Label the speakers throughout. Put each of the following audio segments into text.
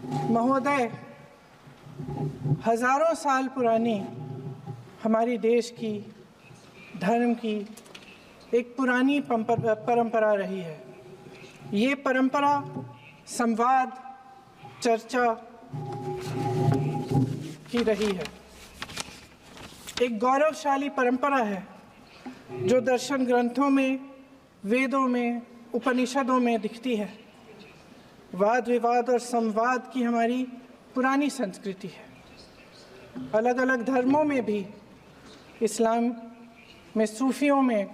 Speaker 1: महोदय, हजारों साल पुरानी हमारी देश की धर्म की एक पुरानी परंपरा रही है। ये परंपरा संवाद, चर्चा की रही है। एक गौरवशाली परंपरा है जो दर्शन ग्रंथों में, वेदों में, उपनिषदों में दिखती है। वाद विवाद और संवाद की हमारी पुरानी संस्कृति है। अलग अलग धर्मों में भी, इस्लाम में, सूफियों में,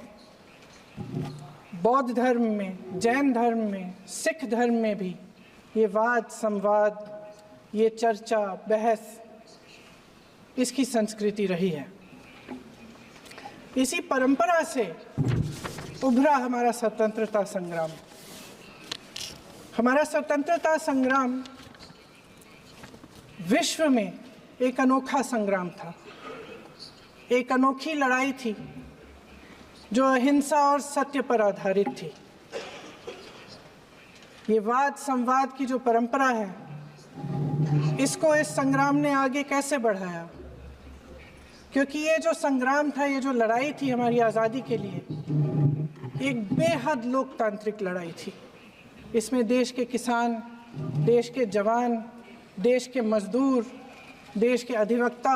Speaker 1: बौद्ध धर्म में, जैन धर्म में, सिख धर्म में भी ये वाद संवाद, ये चर्चा बहस, इसकी संस्कृति रही है। इसी परंपरा से उभरा हमारा स्वतंत्रता संग्राम। हमारा स्वतंत्रता संग्राम विश्व में एक अनोखा संग्राम था, एक अनोखी लड़ाई थी जो अहिंसा और सत्य पर आधारित थी। ये वाद संवाद की जो परंपरा है, इसको इस संग्राम ने आगे कैसे बढ़ाया? क्योंकि ये जो संग्राम था, ये जो लड़ाई थी हमारी आज़ादी के लिए, एक बेहद लोकतांत्रिक लड़ाई थी। इसमें देश के किसान, देश के जवान, देश के मजदूर, देश के अधिवक्ता,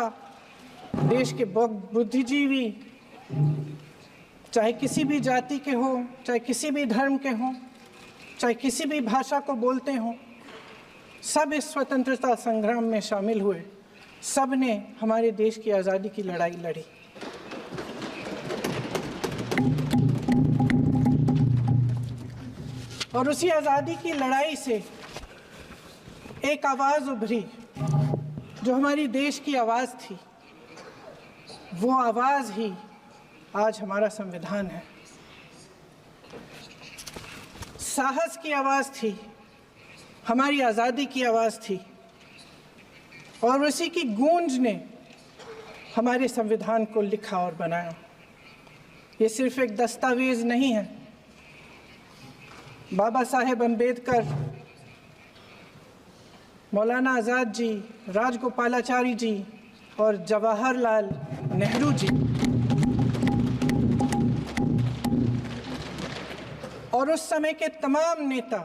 Speaker 1: देश के बुद्धिजीवी, चाहे किसी भी जाति के हों, चाहे किसी भी धर्म के हों, चाहे किसी भी भाषा को बोलते हों, सब इस स्वतंत्रता संग्राम में शामिल हुए। सब ने हमारे देश की आज़ादी की लड़ाई लड़ी। और उसी आज़ादी की लड़ाई से एक आवाज़ उभरी जो हमारी देश की आवाज़ थी। वो आवाज़ ही आज हमारा संविधान है। साहस की आवाज़ थी, हमारी आज़ादी की आवाज़ थी, और उसी की गूंज ने हमारे संविधान को लिखा और बनाया। ये सिर्फ एक दस्तावेज नहीं है। बाबा साहेब अम्बेडकर, मौलाना आज़ाद जी, राजगोपालाचारी जी और जवाहरलाल नेहरू जी और उस समय के तमाम नेता,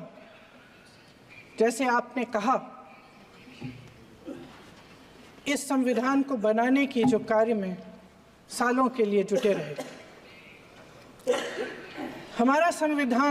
Speaker 1: जैसे आपने कहा, इस संविधान को बनाने की जो कार्य में सालों के लिए जुटे रहे। हमारा संविधान